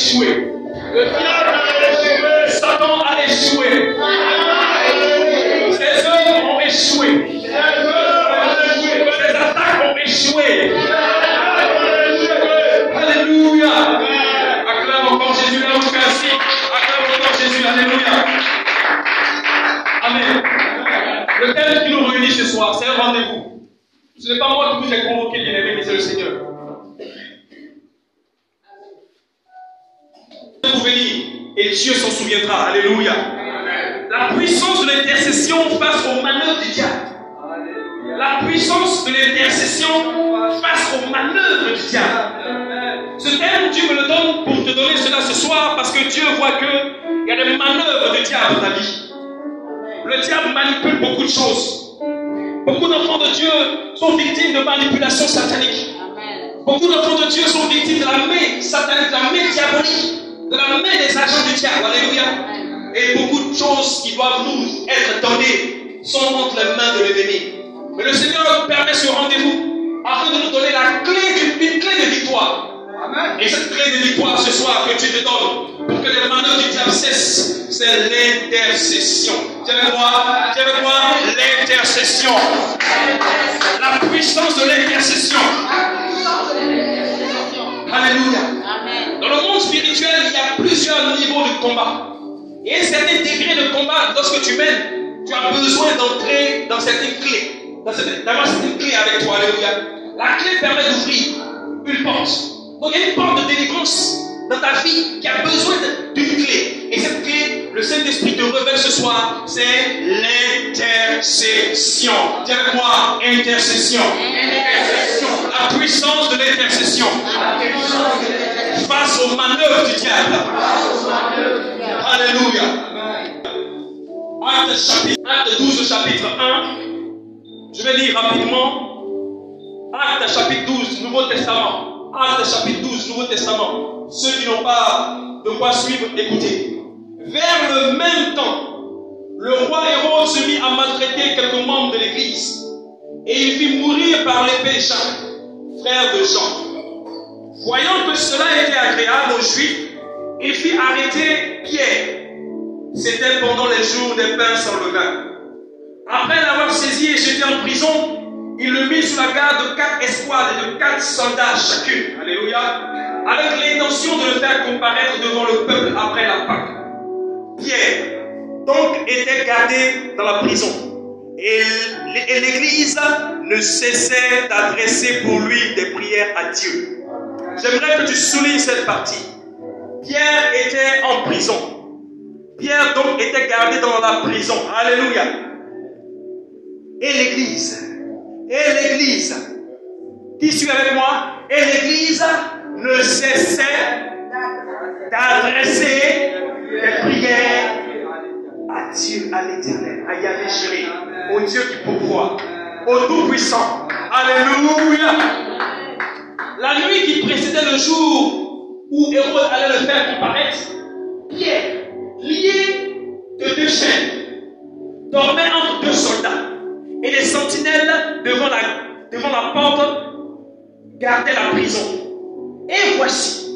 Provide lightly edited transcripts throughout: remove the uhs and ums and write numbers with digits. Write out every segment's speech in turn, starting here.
échoué. Satan a échoué. Ses œuvres ont échoué. Ses attaques ont échoué. Alléluia. Acclame encore Jésus là où tu es assis. Acclame encore Jésus. Alléluia. Amen. Le thème qui nous réunit ce soir, c'est un rendez-vous. Ce n'est pas moi qui vous ai convoqué, bien-aimé, mais c'est le Seigneur. Vous venir et Dieu s'en souviendra. Alléluia. La puissance de l'intercession face aux manœuvres du diable. La puissance de l'intercession face aux manœuvres du diable. Ce thème, Dieu me le donne pour te donner cela ce soir parce que Dieu voit qu'il y a des manœuvres du diable dans ta vie. Le diable manipule beaucoup de choses. Beaucoup d'enfants de Dieu sont victimes de manipulations sataniques. Beaucoup d'enfants de Dieu sont victimes de la main satanique, de la main diabolique, de la main des agents du diable. Alléluia. Et beaucoup de choses qui doivent nous être données sont entre les mains de l'ennemi. Mais le Seigneur permet ce rendez-vous afin de nous donner la clé une clé de victoire. Amen. Et cette clé de victoire ce soir que Dieu te donne pour que les manœuvres du diable cessent, c'est l'intercession. Tu veux voir l'intercession. La puissance de l'intercession. Alléluia. Amen. Dans le monde spirituel, il y a plusieurs niveaux de combat. Et un certain degré de combat, lorsque tu mènes, tu as besoin d'entrer dans certaines clés. D'avoir certaines clés avec toi. Alléluia. La clé permet d'ouvrir une porte. Donc il y a une porte de délivrance dans ta vie qui a besoin d'une clé. Et cette clé, le Saint-Esprit te révèle ce soir, c'est l'intercession. Dis avec moi, intercession. La puissance de l'intercession. Face aux manœuvres du diable. Alléluia. Acte 12, chapitre 1. Je vais lire rapidement. Acte chapitre 12, Nouveau Testament. Acte chapitre 12, Nouveau Testament. Ceux qui n'ont pas de quoi suivre, écoutez. Vers le même temps, le roi Hérode se mit à maltraiter quelques membres de l'Église. Et il fit mourir par l'épée Jacques, frère de Jean. Voyant que cela était agréable aux Juifs, il fit arrêter Pierre. C'était pendant les jours des pains sans levain. Après l'avoir saisi et jeté en prison, il le mit sous la garde de 4 escouades et de 4 soldats chacune. Alléluia. Avec l'intention de le faire comparaître devant le peuple après la Pâque. Pierre, donc, était gardé dans la prison. Et l'Église ne cessait d'adresser pour lui des prières à Dieu. J'aimerais que tu soulignes cette partie. Pierre était en prison. Pierre donc était gardé dans la prison. Alléluia. Et l'Église, qui suit avec moi, et l'Église ne cessait d'adresser des prières à Dieu, à l'Éternel, à Yahvé Jireh, au Dieu qui pourvoit, au Tout-Puissant. Alléluia. La nuit qui précédait le jour où Hérode allait le faire comparaître, Pierre, lié de 2 chaînes, dormait entre 2 soldats. Et les sentinelles devant la porte gardaient la prison. Et voici,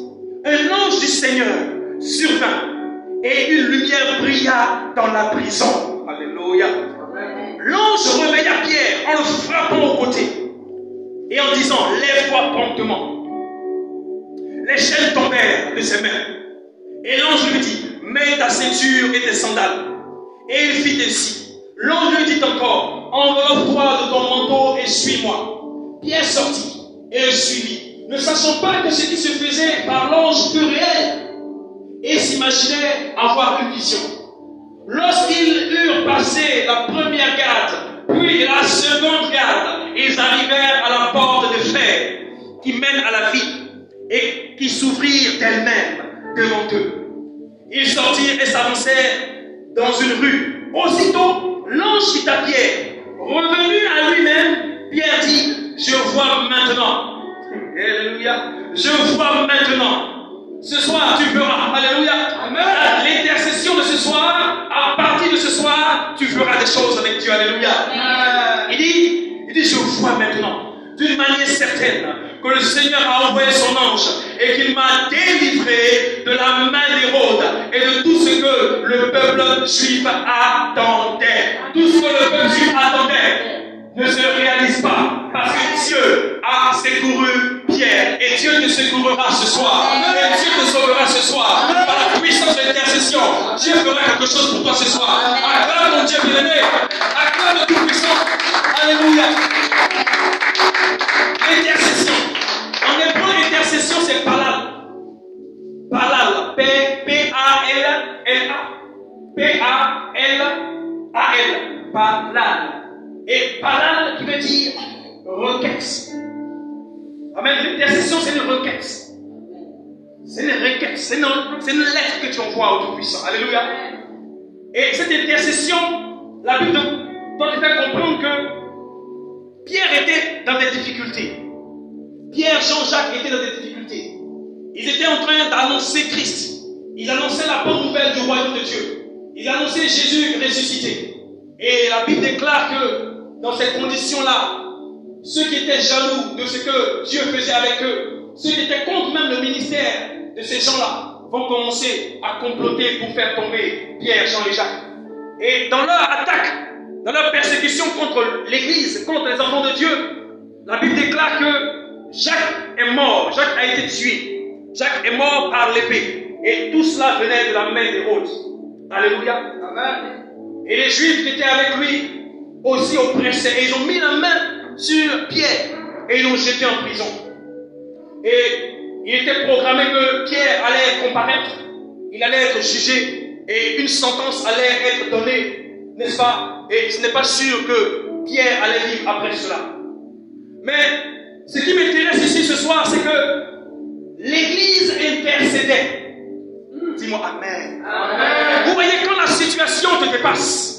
un ange du Seigneur survint et une lumière brilla dans la prison. Alléluia. L'ange réveilla Pierre en le frappant au côté et en disant, lève-toi promptement. Les chaînes tombèrent de ses mains. Et l'ange lui dit, mets ta ceinture et tes sandales. Et il fit ainsi. L'ange lui dit encore, enveloppe-toi de ton manteau et suis-moi. Pierre sortit et le suivit, ne sachant pas que ce qui se faisait par l'ange fut réel, et s'imaginait avoir une vision. Lorsqu'ils eurent passé la première garde, puis la seconde garde, ils arrivèrent à la porte de fer qui mène à la vie et qui s'ouvrirent d'elle-même devant eux. Ils sortirent et s'avancèrent dans une rue. Aussitôt, l'ange fit à Pierre. Revenu à lui-même, Pierre dit, je vois maintenant. Alléluia. Je vois maintenant. Ce soir, tu feras. Alléluia. Amen. L'intercession de ce soir, à partir de ce soir, tu feras des choses avec Dieu. Alléluia. Amen. Il dit, je vois maintenant, d'une manière certaine, que le Seigneur a envoyé son ange et qu'il m'a délivré de la main d'Hérode et de tout ce que le peuple juif attendait. Tout ce que le peuple juif attendait ne se réalise pas parce que Dieu a secouru Pierre et Dieu te secourira ce soir. Et Dieu te sauvera ce soir par la puissance de l'intercession. Dieu fera quelque chose pour toi ce soir. Acclame mon Dieu bien-aimé. Acclame le Tout-Puissant. Alléluia. L'intercession. En hébreu, l'intercession, c'est palal. Palal. P-A-L-L-A. P-A-L-A-L. Palal. Et palal qui veut dire requête. Amen. L'intercession, c'est une requête. C'est une requête. C'est une lettre que tu envoies au Tout-Puissant. Alléluia. Et cette intercession, la Bible doit te faire comprendre que Pierre était dans des difficultés. Pierre, Jean-Jacques étaient dans des difficultés. Ils étaient en train d'annoncer Christ. Ils annonçaient la bonne nouvelle du royaume de Dieu. Ils annonçaient Jésus ressuscité. Et la Bible déclare que dans ces conditions-là, ceux qui étaient jaloux de ce que Dieu faisait avec eux, ceux qui étaient contre même le ministère de ces gens-là, vont commencer à comploter pour faire tomber Pierre, Jean et Jacques. Et dans leur attaque, dans leur persécution contre l'Église, contre les enfants de Dieu, la Bible déclare que Jacques est mort, Jacques a été tué. Jacques est mort par l'épée. Et tout cela venait de la main d'Hérode. Alléluia. Amen. Et les Juifs qui étaient avec lui aussi oppressés. Et ils ont mis la main sur Pierre et ils l'ont jeté en prison. Et il était programmé que Pierre allait comparaître, il allait être jugé et une sentence allait être donnée, n'est-ce pas? Et ce n'est pas sûr que Pierre allait vivre après cela. Mais ce qui m'intéresse ici ce soir, c'est que l'Église intercédait. Dis-moi Amen. Amen. Vous voyez, quand la situation te dépasse,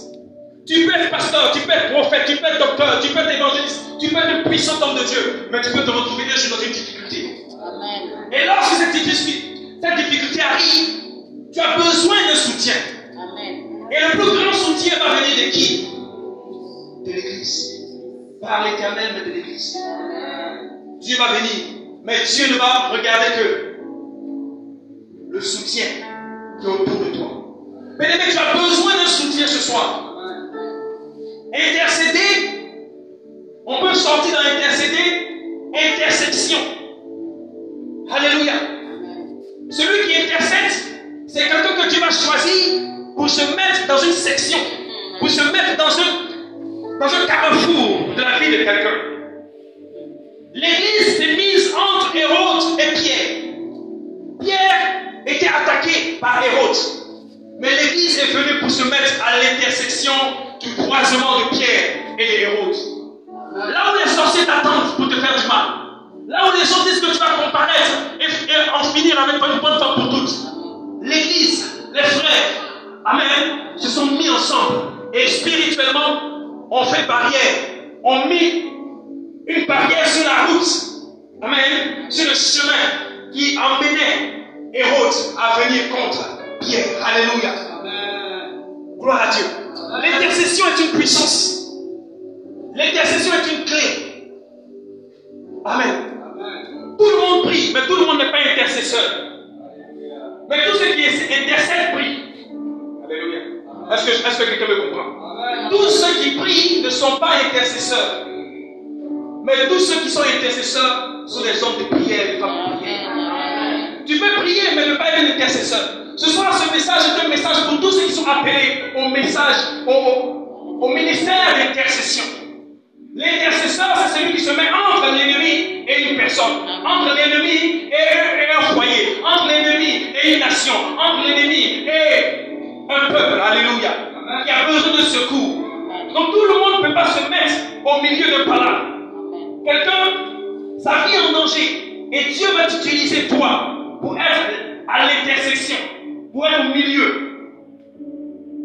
tu peux être pasteur, tu peux être prophète, tu peux être docteur, tu peux être évangéliste, tu peux être un puissant homme de Dieu, mais tu peux te retrouver un jour dans une difficulté. Amen. Et lorsque cette difficulté arrive, tu as besoin d'un soutien. Amen. Et le plus grand soutien va venir de qui? De l'Église. Par l'Éternel, mais de l'Église. Dieu va venir, mais Dieu ne va regarder que le soutien qui est autour de toi. Mais tu as besoin d'un soutien ce soir. Intercéder, on peut sortir dans intercéder, intersection. Alléluia. Celui qui intercède, c'est quelqu'un que Dieu va choisir pour se mettre dans une section, pour se mettre dans un carrefour de la vie de quelqu'un. L'église s'est mise entre Hérode et Pierre. Pierre était attaqué par Hérode. Mais l'église est venue pour se mettre à l'intersection du croisement de Pierre et de Hérode. Là où les sorciers t'attendent pour te faire du mal. Là où les gens disent que tu vas comparaître et en finir avec toi une bonne fois pour toutes. L'église, les frères, amen, se sont mis ensemble. Et spirituellement, on fait barrière. On met une barrière sur la route. Amen. Sur le chemin qui emmenait Hérode à venir contre Pierre. Alléluia. Amen. Gloire à Dieu. L'intercession est une puissance. L'intercession est une clé. Amen. Amen. Tout le monde prie, mais tout le monde n'est pas intercesseur. Mais tous ceux qui intercèdent prient. Alléluia. Est-ce que quelqu'un me comprend? Amen. Tous ceux qui prient ne sont pas intercesseurs. Mais tous ceux qui sont intercesseurs sont des hommes de prière, des femmes de prière. Tu peux prier, mais ne pas être un intercesseur. Ce soir, ce message est un message pour tous ceux qui sont appelés au message, au ministère d'intercession. L'intercesseur, c'est celui qui se met entre l'ennemi et une personne, entre l'ennemi et un foyer, entre l'ennemi et une nation, entre l'ennemi et un peuple, alléluia, qui a besoin de secours. Donc tout le monde ne peut pas se mettre au milieu de palabre. Quelqu'un, sa vie est en danger, et Dieu va t'utiliser toi pour être à l'intersection, pour être au milieu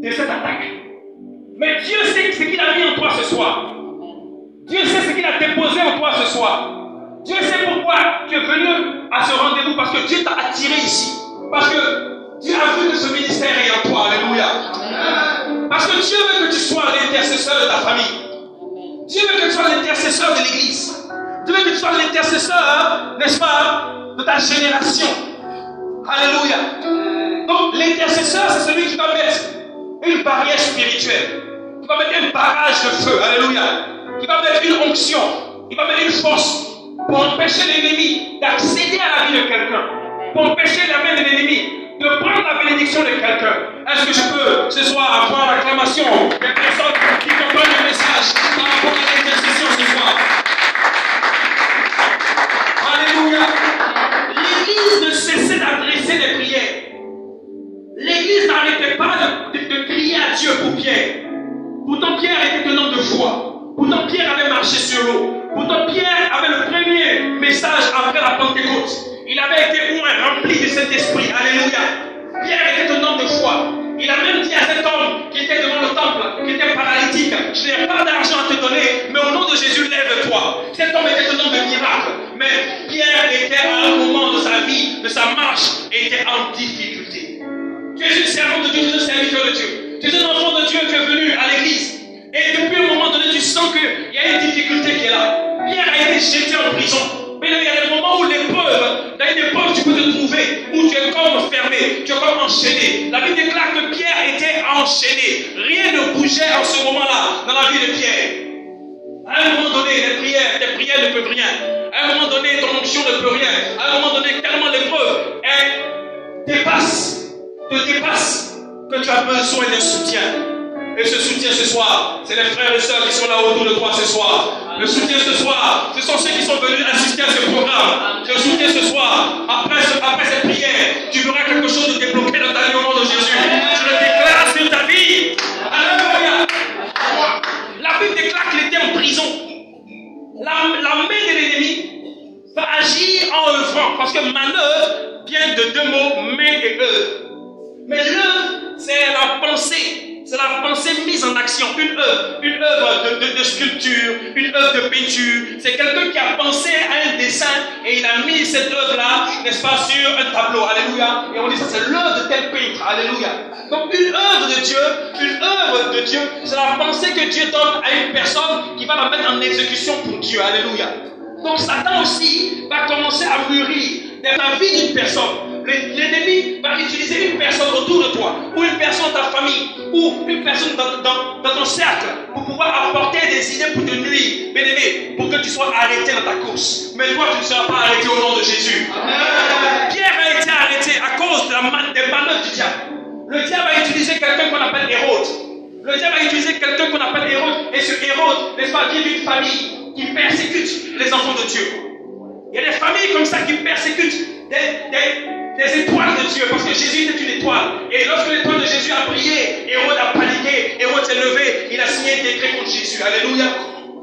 de cette attaque. Mais Dieu sait ce qu'il a mis en toi ce soir. Dieu sait ce qu'il a déposé en toi ce soir. Dieu sait pourquoi tu es venu à ce rendez-vous, parce que Dieu t'a attiré ici. Parce que Dieu a vu que ce ministère est en toi. Alléluia. Parce que Dieu veut que tu sois l'intercesseur de ta famille. Dieu veut que tu sois l'intercesseur de l'église. Dieu veut que tu tu sois l'intercesseur, n'est-ce pas, de ta génération. Alléluia. Donc l'intercesseur, c'est celui qui va mettre une barrière spirituelle, qui va mettre un barrage de feu, alléluia, qui va mettre une onction, il va mettre une force pour empêcher l'ennemi d'accéder à la vie de quelqu'un, pour empêcher la main de l'ennemi de prendre la bénédiction de quelqu'un. Est-ce que je peux ce soir avoir l'acclamation des personnes qui comprennent le message par rapport à l'intercession ce soir? Alléluia. L'Église ne cessait d'adresser des prières. L'Église n'arrêtait pas de crier à Dieu pour Pierre. Pourtant Pierre était un homme de foi. Pourtant Pierre avait marché sur l'eau. Pourtant Pierre avait le premier message après la Pentecôte. Il avait été rempli de cet esprit. Alléluia. Pierre était un homme de foi. Il a même dit à cet homme qui était devant le temple, qui était paralytique, je n'ai pas d'argent à te donner, mais au nom de Jésus, lève-toi. Cet homme était un homme de miracle. Mais Pierre était à un moment de sa vie, de sa marche, était en difficulté. Tu es une servante de Dieu, tu es un serviteur de Dieu. Tu es un enfant de Dieu, tu es venu à l'église. Et depuis un moment donné, tu sens qu'il y a une difficulté qui est là. Pierre a été jeté en prison. Mais il y a des moments où l'épreuve, dans une épreuve, tu peux te trouver, où tu es comme fermé, tu es comme enchaîné. La Bible déclare que Pierre était enchaîné. Rien ne bougeait en ce moment-là, dans la vie de Pierre. À un moment donné, tes prières ne peuvent rien. À un moment donné, ton onction ne peut rien. À un moment donné, tellement l'épreuve, elle te dépasse, que tu as besoin d'un soutien. Et ce soutien ce soir, c'est les frères et sœurs qui sont là autour de toi ce soir. Le soutien ce soir, ce sont ceux qui sont venus assister à ce programme. Le soutien ce soir, après cette prière, tu verras quelque chose de débloqué dans ta vie au nom de Jésus. Je le déclare sur ta vie. Alléluia. La Bible déclare qu'il était en prison. La main de l'ennemi va agir en œuvrant. Parce que manœuvre vient de deux mots, main et œuvre. Mais l'œuvre, c'est la pensée. C'est la pensée mise en action. Une œuvre de sculpture, une œuvre de peinture. C'est quelqu'un qui a pensé à un dessin et il a mis cette œuvre-là, n'est-ce pas, sur un tableau. Alléluia. Et on dit ça, c'est l'œuvre de tel peintre. Alléluia. Donc une œuvre de Dieu, c'est la pensée que Dieu donne à une personne qui va la mettre en exécution pour Dieu. Alléluia. Donc Satan aussi va commencer à mûrir dans la vie d'une personne. L'ennemi va utiliser une personne autour de toi, ou une personne dans ta famille, ou une personne dans ton cercle, pour pouvoir apporter des idées pour te nuire, bien aimé, pour que tu sois arrêté dans ta course. Mais toi, tu ne seras pas arrêté au nom de Jésus. Amen. Pierre a été arrêté à cause des manœuvres du diable. Le diable a utilisé quelqu'un qu'on appelle Hérode. Le diable a utilisé quelqu'un qu'on appelle Hérode, et ce Hérode, n'est-ce pas, vient d'une famille qui persécute les enfants de Dieu. Il y a des familles comme ça qui persécutent des étoiles de Dieu, parce que Jésus était une étoile. Et lorsque l'étoile de Jésus a brillé, Hérode a paniqué, Hérode s'est levé, il a signé un décret contre Jésus. Alléluia.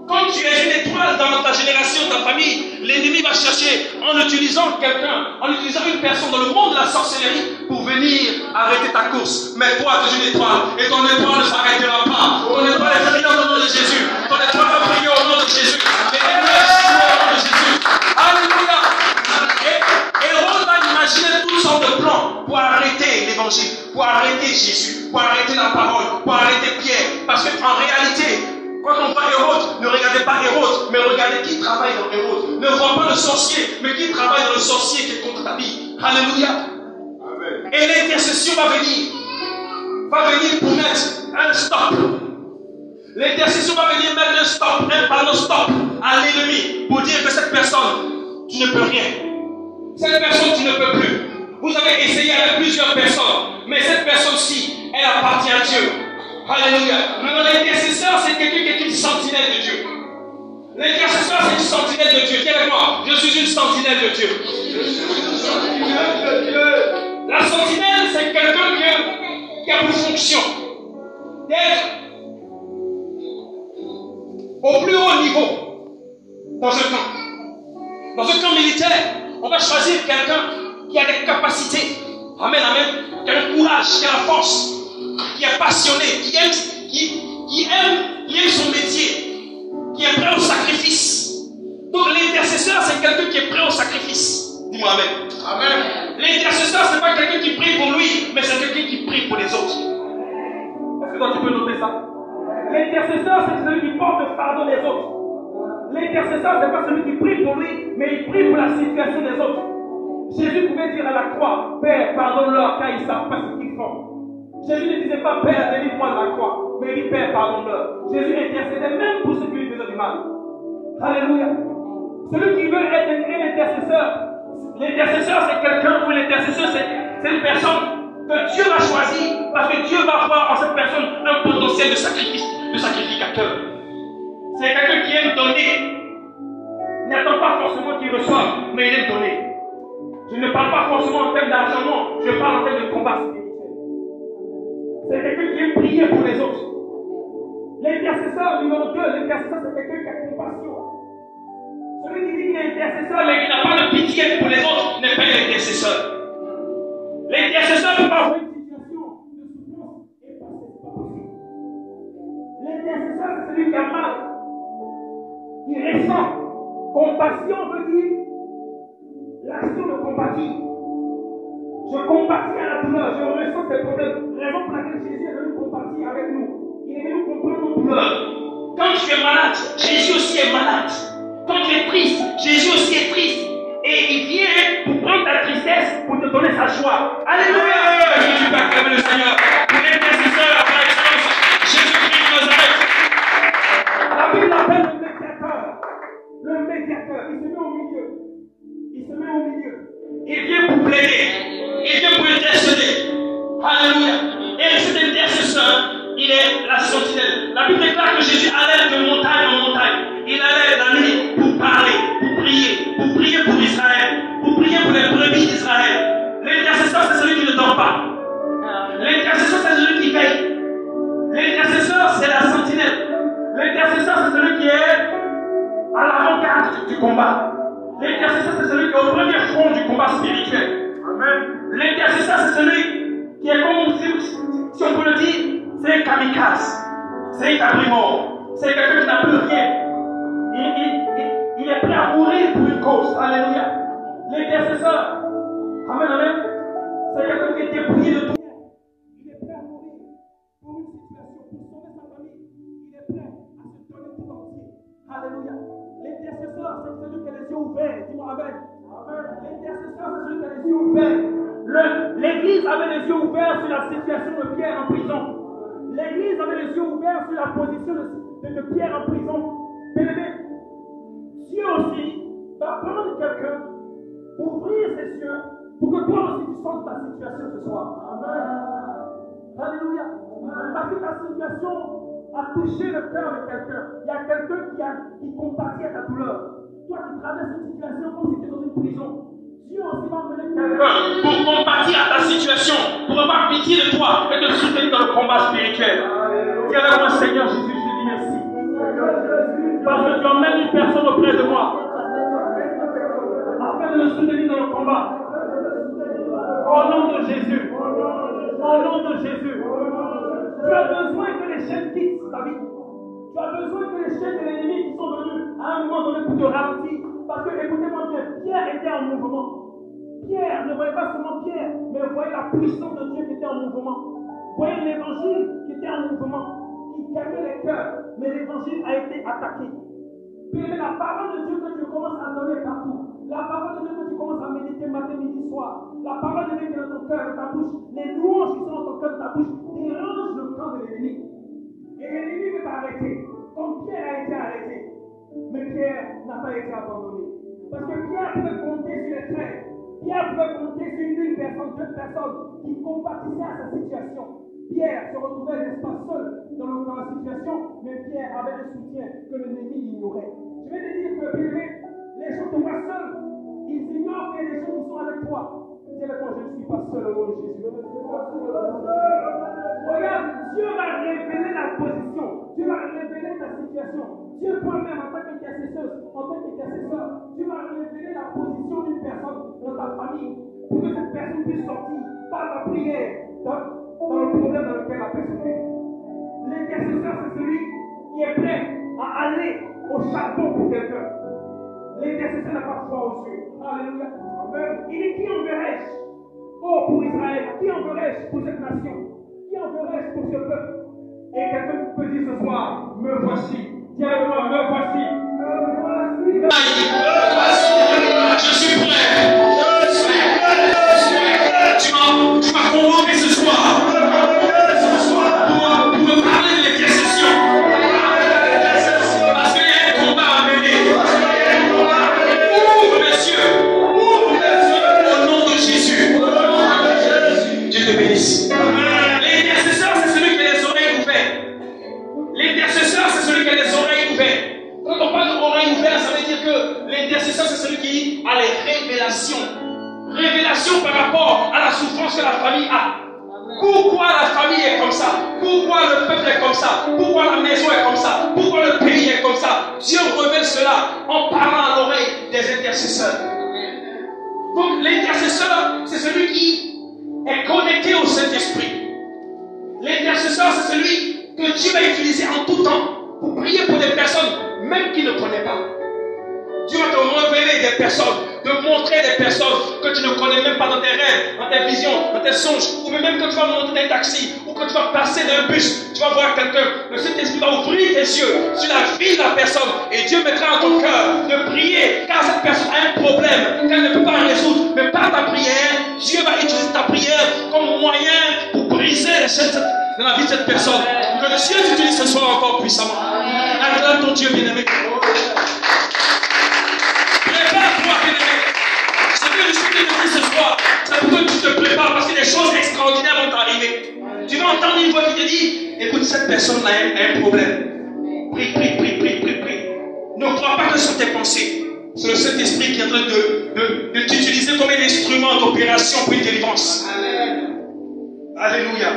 Quand tu es une étoile dans ta génération, ta famille, l'ennemi va chercher, en utilisant quelqu'un, en utilisant une personne dans le monde de la sorcellerie, pour venir arrêter ta course. Mais toi, tu es une étoile, et ton étoile ne s'arrêtera pas. Ton étoile est brillante au nom de Jésus. Ton étoile va briller au nom de Jésus. Et au nom de Jésus. Alléluia. Hérode va imaginer toutes sortes de plans pour arrêter l'évangile, pour arrêter Jésus, pour arrêter la parole, pour arrêter Pierre. Parce qu'en réalité, quand on voit Hérode, ne regardez pas Hérode, mais regardez qui travaille dans Hérode. Ne vois pas le sorcier, mais qui travaille dans le sorcier qui est contre ta vie. Alléluia. Amen. Et l'intercession va venir pour mettre un stop. L'intercession va venir mettre un stop, un panneau stop à l'ennemi pour dire que cette personne, tu ne peux rien. Cette personne, tu ne peux plus. Vous avez essayé avec plusieurs personnes, mais cette personne-ci, elle appartient à Dieu. Alléluia. L'intercesseur, c'est quelqu'un qui est une sentinelle de Dieu. L'intercesseur, c'est une sentinelle de Dieu. Dis avec moi, je suis une sentinelle de Dieu. La sentinelle, c'est quelqu'un qui a pour fonction d'être au plus haut niveau dans un camp. Dans un camp militaire, on va choisir quelqu'un qui a des capacités. Amen, amen. Qui a le courage, qui a la force, qui est passionné, qui aime son métier, qui est prêt au sacrifice. Donc l'intercesseur, c'est quelqu'un qui est prêt au sacrifice. Dis-moi amen. Amen. L'intercesseur, ce n'est pas quelqu'un qui prie pour lui, mais c'est quelqu'un qui prie pour les autres. Est-ce que toi tu peux noter ça? L'intercesseur, c'est celui qui porte le fardeau des autres. L'intercesseur, ce n'est pas celui qui prie pour lui, prie pour la situation des autres. Jésus pouvait dire à la croix, Père, pardonne-leur car ils ne savent pas ce qu'ils font. Jésus ne disait pas, Père, délivre-moi de la croix, mais il dit, Père, pardonne-leur. Jésus intercédait même pour ceux qui lui faisaient du mal. Alléluia. Celui qui veut être un intercesseur, l'intercesseur c'est quelqu'un, ou l'intercesseur c'est une personne que Dieu va choisir, parce que Dieu va voir en cette personne un potentiel de sacrificateur. C'est quelqu'un qui aime donner. Il n'attend pas forcément qu'il reçoive, mais il aime donner. Je ne parle pas forcément en termes d'argent, non, je parle en termes de combat spirituel. C'est quelqu'un qui aime prier pour les autres. L'intercesseur numéro 2, l'intercesseur c'est quelqu'un qui a compassion. Celui qui dit qu'il est intercesseur mais qui n'a pas de pitié pour les autres n'est pas un intercesseur. L'intercesseur ne peut pas avoir une situation de souffrance et passer, c'est pas possible. L'intercesseur c'est celui qui a mal, qui ressent. Compassion veut dire l'action de compatir. Je compatis à la douleur, je ressens ces problèmes. Raison pour laquelle Jésus est venu compatir avec nous. Il est venu comprendre nos douleurs. Quand tu es malade, Jésus aussi est malade. Quand tu es triste, Jésus aussi est triste. Et il vient pour prendre ta tristesse, pour te donner sa joie. Alléluia! Je peux acclamer le Seigneur pour l'intercesseur par excellence, Jésus-Christ de Nazareth. La Bible l'appelle le médiateur. Le médiateur, il se met au milieu. Il se met au milieu. Il vient pour plaider. Il vient pour intercéder. Alléluia. Et cet intercesseur, il est la sentinelle. La Bible déclare que Jésus allait de montagne en montagne. Il allait la nuit pour parler, pour prier pour Israël, pour prier pour les brebis d'Israël. L'intercesseur, c'est celui qui ne dort pas. L'intercesseur, c'est celui qui veille. L'intercesseur, c'est la sentinelle. L'intercesseur, c'est celui qui est à l'avant-garde du combat. L'intercesseur, c'est celui qui est au premier front du combat spirituel. Amen. L'intercesseur, c'est celui qui est comme, si on peut le dire, c'est un kamikaze. C'est un abri-mort. C'est quelqu'un qui n'a plus rien. Il est prêt à mourir pour une cause. Alléluia. L'intercesseur, amen, amen, c'est quelqu'un qui est dépouillé de tout. Il est prêt à mourir pour une situation, pour sauver sa famille. Il est prêt à se donner tout entier. Alléluia. L'intercesseur, c'est celui qui a les yeux ouverts. Dis-moi amen. L'intercesseur, c'est celui qui a les yeux ouverts. L'église avait les yeux ouverts sur la situation de Pierre en prison. L'église avait les yeux ouverts sur la position de Pierre en prison. Bien-aimé, Dieu aussi va prendre quelqu'un, ouvrir ses yeux, pour que toi aussi tu sentes ta situation ce soir. Amen. Alléluia. Parce que ta situation a touché le cœur de quelqu'un. Il y a quelqu'un qui compatit à ta douleur. Toi qui traverses une situation comme si tu es dans une prison. Dieu aussi va emmener quelqu'un pour compatir à ta situation, pour avoir pitié de toi et te soutenir dans le combat spirituel. Dis avec moi, Seigneur Jésus, je te dis merci. Parce que tu emmènes une personne auprès de moi afin de le soutenir dans le combat. Au nom de Jésus. Au nom de Jésus. Tu as besoin que les chaînes quittent ta vie. Tu as besoin que les chaînes de l'ennemi qui sont venus à un moment donné pour te ralentir. Parce que, écoutez-moi bien, Pierre était en mouvement. Pierre ne voyait pas seulement Pierre, mais voyait la puissance de Dieu qui était en mouvement. Voyait l'évangile qui était en mouvement, qui gagnait les cœurs, mais l'évangile a été attaqué. Puis la parole de Dieu que tu commences à donner partout, la parole de Dieu que tu commences à méditer matin, midi, soir, la parole de Dieu qui est dans ton cœur, dans ta bouche, les louanges qui sont dans ton cœur, dans ta bouche, dérangent le camp de l'ennemi. Et l'ennemi veut t'arrêter, comme Pierre a été arrêté. Mais Pierre n'a pas été abandonné. Parce que Pierre pouvait compter sur les frères. Pierre pouvait compter sur une personne, deux personnes qui compatissaient à sa situation. Pierre se retrouvait, n'est-ce pas, seul dans la situation, mais Pierre avait un soutien que l'ennemi ignorait. Je vais te dire que, bien-aimé, les gens te voient seul. Ils ignorent qu'il y a des gens qui sont avec toi. Dis avec moi, je ne suis pas seul au nom de Jésus. Regarde, Dieu va révéler la position. Dieu va révéler ta situation. Dieu toi-même, en tant qu'intercesseur, Dieu va révéler la position d'une personne dans ta famille pour que cette personne puisse sortir par la prière dans le problème dans lequel la personne est. L'intercesseur, c'est celui qui est prêt à aller au charbon pour quelqu'un. L'intercesseur n'a pas foi aux yeux. Alléluia. Amen. Il dit, qui enverrai-je? Oh, pour Israël, qui enverrai-je pour cette nation? Qui enverrai-je pour ce peuple? Et quelqu'un peut dire ce soir, me voici. Dis avec moi, me voici. Me voici. Me voici. a les révélations. Révélations par rapport à la souffrance que la famille a. Pourquoi la famille est comme ça? Pourquoi le peuple est comme ça? Pourquoi la maison est comme ça? Pourquoi le pays est comme ça? Dieu révèle cela en parlant à l'oreille des intercesseurs. Donc l'intercesseur, c'est celui qui est connecté au Saint-Esprit. L'intercesseur, c'est celui que Dieu va utiliser en tout temps pour prier pour des personnes, même qu'il ne connaît pas. Dieu va te révéler des personnes, te montrer des personnes que tu ne connais même pas dans tes rêves, dans tes visions, dans tes songes, ou même que tu vas monter d'un taxi, ou que tu vas passer d'un bus, tu vas voir quelqu'un. Le Saint-Esprit va ouvrir tes yeux sur la vie de la personne et Dieu mettra en ton cœur de prier car cette personne a un problème qu'elle ne peut pas résoudre. Mais par ta prière, Dieu va utiliser ta prière comme moyen pour briser les chaînes dans la vie de cette personne. Que Dieu t'utilise ce soir encore puissamment. Acclame ton Dieu bien-aimé. Prépare-toi, bien-aimé. Ce que je suis te dire ce soir, c'est pour que tu te prépares parce que des choses extraordinaires vont t'arriver. Tu vas entendre une voix qui te dit, écoute, cette personne-là a un problème. Prie, prie, prie, prie, prie, prie. Ne crois pas que ce sont tes pensées. C'est le Saint-Esprit qui est en train de t'utiliser comme un instrument d'opération pour une délivrance. Alléluia.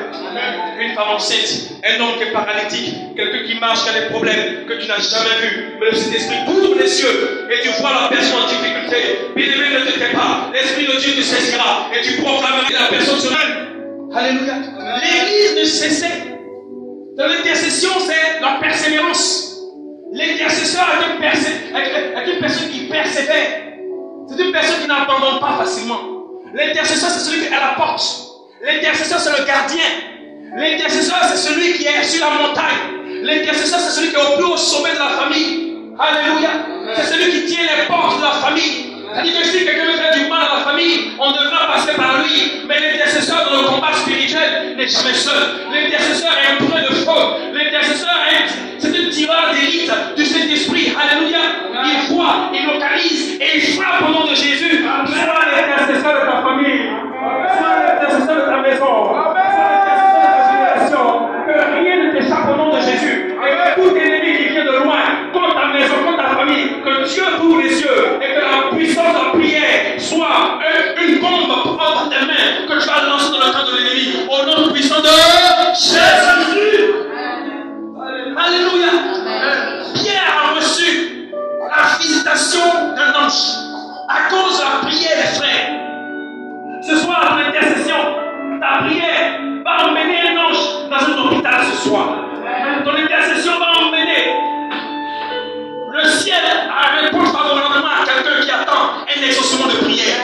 Une femme enceinte, un homme qui est paralytique, quelqu'un qui marche, qui a des problèmes que tu n'as jamais vus. Mais le Saint-Esprit ouvre les yeux et tu vois la personne en difficulté. Bien-aimé, ne te tais pas. L'Esprit de Dieu te saisira et tu proclameras et la personne se règne. Alléluia. L'église ne cessait. Dans l'intercession, c'est la persévérance. L'intercesseur est une personne qui persévère. C'est une personne qui n'abandonne pas facilement. L'intercesseur, c'est celui qui est à la porte. L'intercesseur, c'est le gardien. L'intercesseur, c'est celui qui est sur la montagne. L'intercesseur, c'est celui qui est au plus haut sommet de la famille. Alléluia. C'est celui qui tient les portes de la famille. C'est-à-dire que si quelqu'un veut faire du mal à la famille, on devra passer par lui. Mais l'intercesseur dans le combat spirituel n'est jamais seul. L'intercesseur est un point de feu. L'intercesseur c'est un tireur d'élite du Saint-Esprit. Alléluia. Il voit, il localise et il frappe au nom de Jésus. Sois l'intercesseur de ta famille. Sois l'intercesseur de ta maison. Sois l'intercesseur de ta génération. Que rien ne t'échappe au nom de Jésus. Et que tout ennemi qui vient de loin, contre ta maison, contre ta famille, que Dieu ouvre les yeux et que la puissance de la prière soit une bombe entre tes mains que tu vas lancer dans le camp de l'ennemi. Au nom puissant de Jésus. Alléluia. Pierre a reçu la visitation d'un ange à cause de la prière des frères. Ce soir, dans l'intercession, ta prière va emmener un ange dans un hôpital ce soir. Ton intercession va emmener le ciel à répondre favorablement à quelqu'un qui attend un exaucement de prière.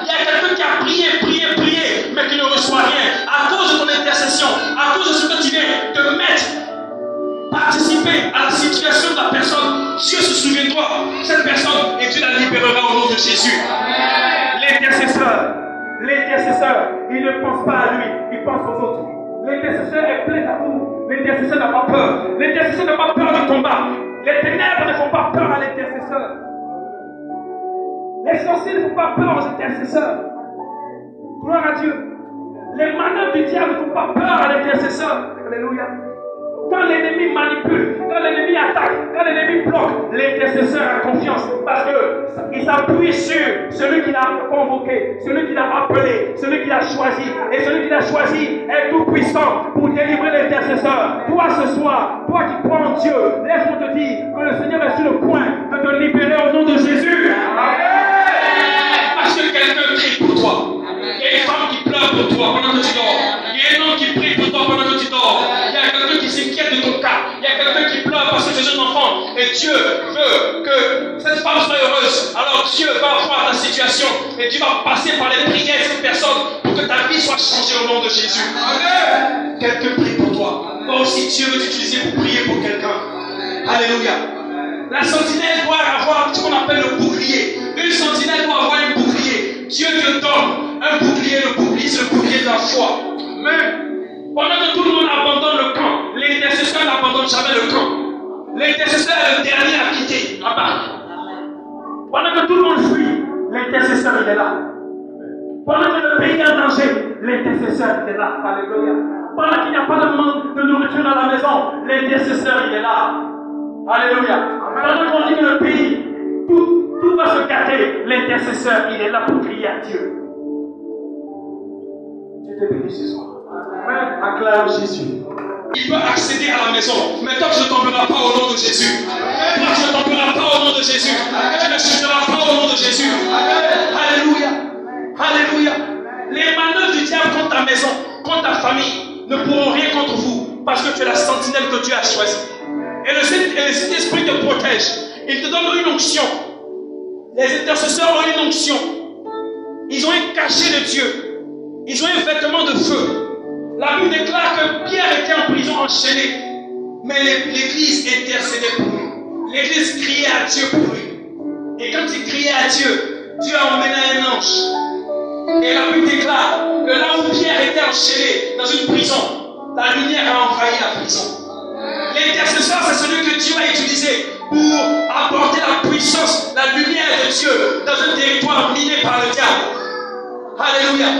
Il y a quelqu'un qui a prié, mais qui ne reçoit rien. À cause de ton intercession, à cause de ce que tu viens de mettre, participer à la situation de la personne, Dieu se souvient de toi, cette personne, et Dieu la libérera au nom de Jésus. L'intercesseur, il ne pense pas à lui, il pense aux autres. L'intercesseur est plein d'amour. L'intercesseur n'a pas peur. L'intercesseur n'a pas peur du combat. Les ténèbres ne font pas peur à l'intercesseur. Les sorciers ne font pas peur aux intercesseurs. Gloire à Dieu. Les manœuvres du diable ne font pas peur à l'intercesseur. Alléluia. Quand l'ennemi manipule, quand l'ennemi attaque, quand l'ennemi bloque, l'intercesseur a confiance parce qu'il s'appuie sur celui qui l'a convoqué, celui qui l'a appelé, celui qui l'a choisi. Et celui qui l'a choisi est tout puissant pour délivrer l'intercesseur. Toi ce soir, toi qui crois en Dieu, laisse-moi te dire que le Seigneur est sur le point de te libérer au nom de Jésus. Amen. Parce que quelqu'un prie pour toi. Il y a une femme qui pleure pour toi pendant que tu dors. Il y a un homme qui prie pour toi pendant que tu dors. Il y a quelqu'un qui s'inquiète de ton cas. Il y a quelqu'un qui pleure parce que tu es un enfant. Et Dieu veut que cette femme soit heureuse. Alors Dieu va voir ta situation. Et Dieu va passer par les prières de cette personne pour que ta vie soit changée au nom de Jésus. Amen. Quelqu'un prie pour toi. Toi aussi Dieu veut t'utiliser pour prier pour quelqu'un. Alléluia. La sentinelle doit avoir ce qu'on appelle le bouclier. Une sentinelle doit avoir un bouclier. Dieu te donne un bouclier. Le bouclier, c'est le bouclier de la foi. Mais pendant que tout le monde abandonne le camp, l'intercesseur n'abandonne jamais le camp. L'intercesseur est le dernier à quitter la barque. Pendant que tout le monde fuit, l'intercesseur il est là. Pendant que le pays est en danger, l'intercesseur il est là. Alléluia. Pendant qu'il n'y a pas de manque de nourriture dans la maison, l'intercesseur il est là. Alléluia. Pendant qu'on dit que le pays, tout tout va se gâter. L'intercesseur, il est là pour crier à Dieu. Dieu te bénisse ce soir. Acclame Jésus. Il peut accéder à la maison, mais toi tu ne tomberas pas au nom de Jésus. Toi tu ne tomberas pas au nom de Jésus. Tu ne chuteras pas au nom de Jésus. Alléluia. Alléluia. Les manœuvres du diable contre ta maison, contre ta famille, ne pourront rien contre vous, parce que tu es la sentinelle que Dieu a choisie. Et le Saint-Esprit te protège. Il te donne une onction. Les intercesseurs ont une onction. Ils ont un cachet de Dieu. Ils ont un vêtement de feu. La Bible déclare que Pierre était en prison enchaîné. Mais l'Église intercédait pour lui. L'Église criait à Dieu pour lui. Et quand il criait à Dieu, Dieu a emmené un ange. Et la Bible déclare que là où Pierre était enchaîné dans une prison, la lumière a envahi la prison. L'intercesseur, c'est celui que Dieu a utilisé pour apporter la puissance, la lumière de Dieu dans un territoire miné par le diable. Alléluia.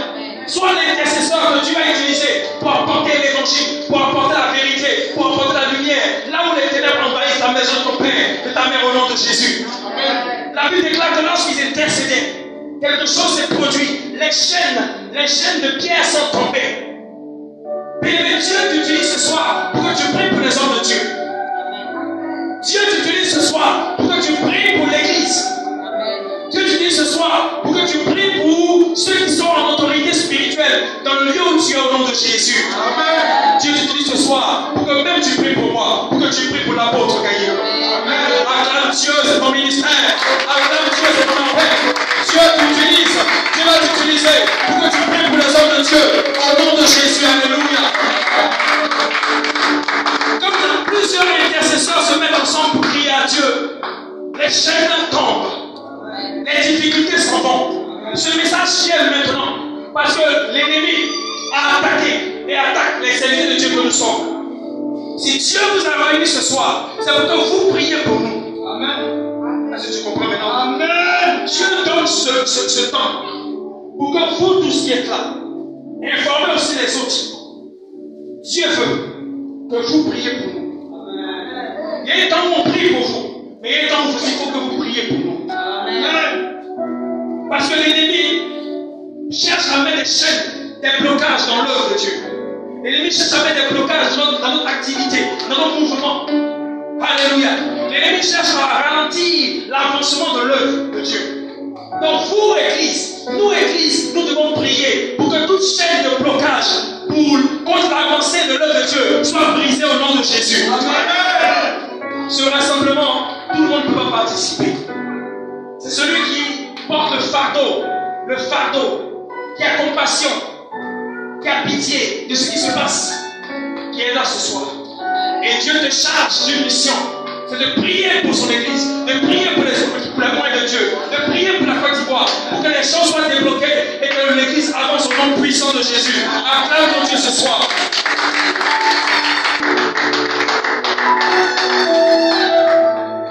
Soit l'intercesseur que Dieu a utilisé pour apporter l'évangile, pour apporter la vérité, pour apporter la lumière, là où les ténèbres envahissent la maison de ton père, de ta mère au nom de Jésus. La Bible déclare que lorsqu'ils intercédaient, quelque chose s'est produit. Les chaînes de pierre sont tombées. Bien-aimé, Dieu t'utilise ce soir pour que tu pries pour les hommes de Dieu. Dieu t'utilise ce soir pour que tu pries pour l'Église. Dieu t'utilise ce soir pour que tu pries pour ceux qui sont en autorité spirituelle dans le lieu où tu es au nom de Jésus. Amen. Dieu t'utilise ce soir pour que même tu pries pour moi, pour que tu pries pour l'apôtre Gaïa. Acclame Dieu, c'est ton ministère. Acclame Dieu, c'est ton appel. Dieu t'utilise. Dieu va t'utiliser pour que tu pries pour les hommes de Dieu au nom de Jésus. Alléluia. Comme plusieurs intercesseurs se mettent ensemble pour crier à Dieu, les chaînes tombent. Les difficultés s'en vont. Ce message chiale maintenant parce que l'ennemi a attaqué et attaque les serviteurs de Dieu que nous sommes. Si Dieu vous a réunis ce soir, c'est pour que vous priez pour nous. Amen. Est-ce que tu comprends maintenant? Amen. Dieu donne ce temps pour que vous tous qui êtes là, informez aussi les autres. Dieu veut que vous priez pour nous. Amen. Il y a un temps où on prie pour vous, mais il y a un temps où il faut que vous priez pour nous. Amen. Parce que l'ennemi cherche à mettre des chaînes, des blocages dans l'œuvre de Dieu. L'ennemi cherche à mettre des blocages dans notre activité, dans notre mouvement. Alléluia. L'ennemi cherche à ralentir l'avancement de l'œuvre de Dieu. Donc vous, Église, nous devons prier pour que toute chaîne de blocage contre l'avancée de l'œuvre de Dieu soit brisée au nom de Jésus. Amen. Ce rassemblement, tout le monde ne peut pas participer. C'est celui qui porte le fardeau, qui a compassion, qui a pitié de ce qui se passe, qui est là ce soir. Et Dieu te charge d'une mission, c'est de prier pour son Église, de prier pour les moyens de Dieu, de prier pour la Côte d'Ivoire, pour que les choses soient débloquées et que l'Église avance au nom puissant de Jésus. Acclame ton Dieu ce soir.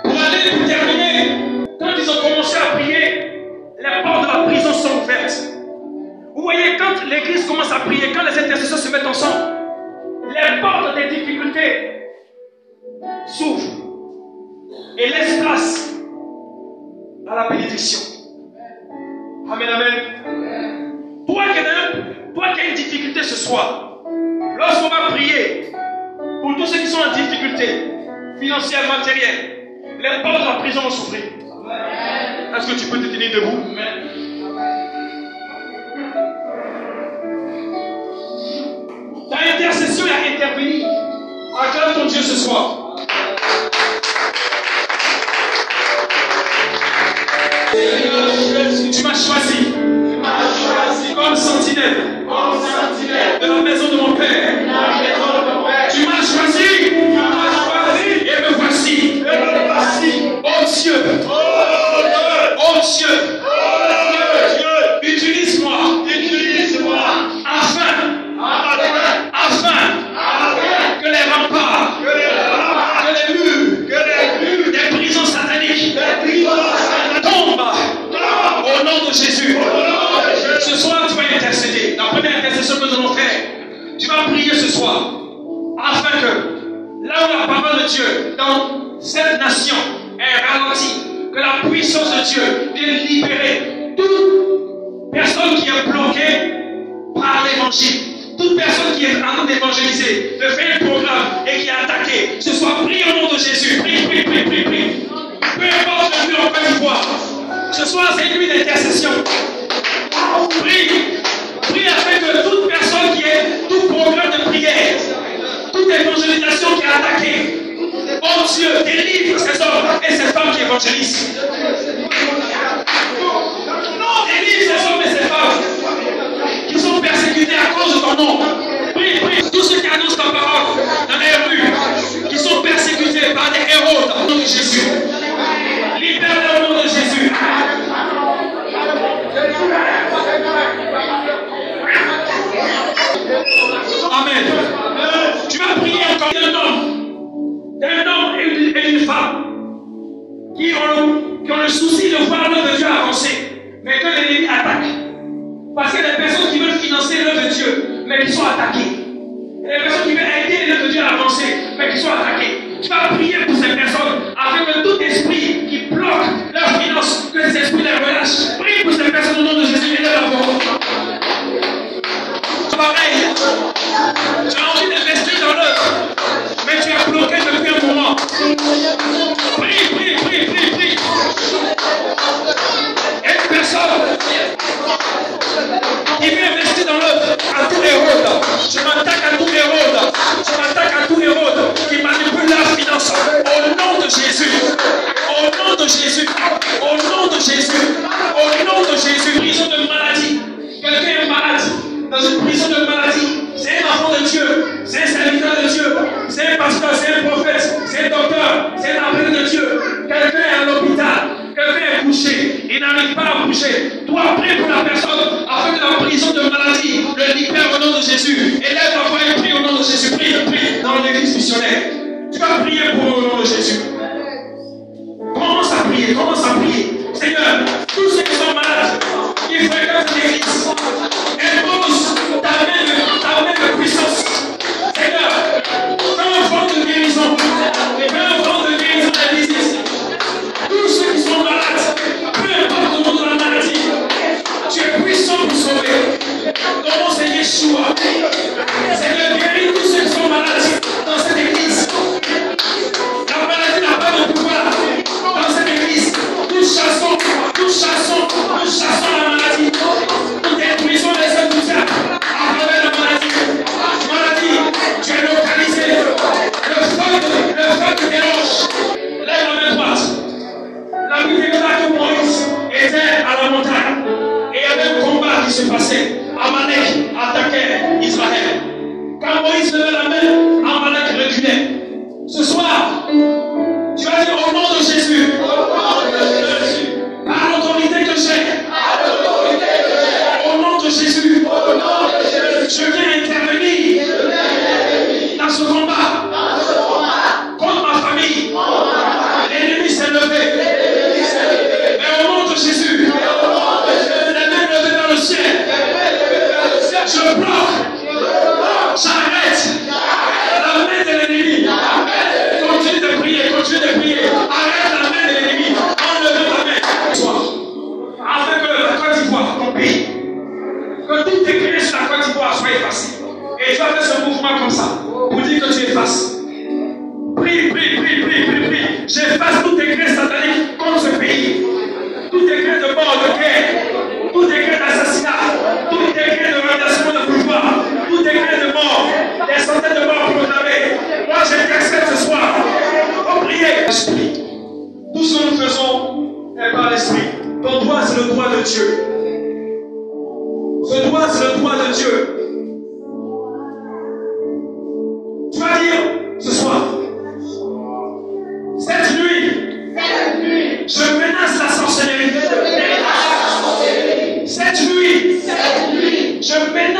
Pour terminer, quand ils ont commencé à prier, les portes de la prison sont ouvertes. Vous voyez, quand l'Église commence à prier, quand les intercesseurs se mettent ensemble, les portes des difficultés s'ouvrent et laissent place à la bénédiction. Amen, amen. Toi qui as une difficulté ce soir, lorsqu'on va prier pour tous ceux qui sont en difficulté financière, matérielle, les portes de la prison vont s'ouvrir. Est-ce que tu peux te tenir debout? Ta intercession a intervenu. Acclame ton Dieu ce soir. Tu m'as choisi comme sentinelle de la maison de mon Père. Tu m'as choisi et me voici. Oh Dieu, oh Dieu, utilise-moi afin que les remparts, que les murs des prisons sataniques tombent au nom de Jésus. Ce soir, tu vas intercéder. La première intercession que nous allons faire, tu vas prier ce soir afin que là où la parole de Dieu dans cette nation est ralentie, que la puissance de Dieu vienne libérer toute personne qui est bloquée par l'évangile. Toute personne qui est en train d'évangéliser, de faire un programme et qui est attaquée, ce soit pris au nom de Jésus. Prie. Peu importe le but en Côte d'Ivoire, ce soir c'est une nuit d'intercession. Prie afin que toute personne qui est, tout programme de prière, toute évangélisation qui est attaquée, oh Dieu, délivre ces hommes et ces femmes qui évangélisent. Délivre ces hommes et ces femmes qui sont persécutés à cause de ton nom. Prie. Tous ceux qui annoncent ta parole dans les rues, qui sont persécutés par des héros dans le nom de Jésus. Libère-les au nom de Jésus. Amen. Tu vas prier encore d'un homme et d'une femme qui ont le souci de voir l'œuvre de Dieu avancer, mais que l'ennemi attaque. Parce qu'il y a des personnes qui veulent financer l'œuvre de Dieu, mais qui sont attaquées. Il y a des personnes qui veulent aider l'œuvre de Dieu à avancer, mais qui sont attaquées. Tu vas prier pour ces personnes afin que tout esprit qui bloque leurs finances, que ces esprits les relâchent. Prie pour ces personnes au nom de Jésus et leur voix. Pareil, tu as envie d'investir dans l'œuvre, mais tu es bloqué depuis un moment. Prie. Une personne qui veut investir dans l'œuvre, à tous les rôles, je m'attaque à tous les rôles, qui manipulent leurs finances. Au nom de Jésus, prison de maladie. Quelqu'un est malade, dans une prison de maladie. C'est un enfant de Dieu, c'est un serviteur de Dieu, c'est un pasteur, c'est un prophète, c'est un docteur, c'est un appel de Dieu. Quelqu'un est à l'hôpital, quelqu'un est couché, il n'arrive pas à bouger. Toi, prie pour la personne afin que la prison de maladie le libère au nom de Jésus. Élève ta voix et prie au nom de Jésus. Prie dans l'église missionnaire. Tu vas prier pour au nom de Jésus. Commence à prier. Seigneur, tous ceux qui sont malades, qui fréquentent l'église, impose ta main de puissance. Seigneur, fais un vent de guérison. Tous ceux qui sont malades, peu importe le nom de la maladie, tu es puissant pour sauver. Ton nom c'est Yeshua. Seigneur, guéris tous ceux qui sont malades dans cette église. La maladie n'a pas de pouvoir dans cette église. Nous chassons la maladie. Nous détruisons les œuvres du diable à travers la maladie. Maladie, tu es localisé. Le feu te dérange. Lève la main droite. La Bible déclare que Moïse était à la montagne et il y avait un combat qui se passait. Amalek attaquait Israël. Quand Moïse levait la main, Amalek reculait. Ce soir, tu vas dire au nom de Jésus, par l'autorité que j'ai, au nom de Jésus, je viens intervenir dans ce combat contre ma famille. L'ennemi s'est levé. Mais au nom de Jésus, les mains levées dans le ciel, je bloque, j'arrête la main de l'ennemi. Continue de prier. Arrête la main de l'ennemi. Enlevez ta main. Afin que la Côte d'Ivoire, ton pays, que tout écrit sur la Côte d'Ivoire soit effacé. Et tu vas faire ce mouvement comme ça pour dire que tu effaces. Prie. J'efface tout décret satanique contre ce pays. Tout décret de mort, de guerre, tout décret d'assassinat, tout décret de renversement de pouvoir, tout décret de mort, des centaines de morts proclamés. Moi, j'intercède ce soir. On prie. Esprit. Tout ce que nous faisons est par l'esprit. Ton droit, c'est le droit de Dieu. Ce droit, c'est le droit de Dieu. Tu vas dire ce soir, cette nuit, je menace la sorcellerie. Cette nuit, je menace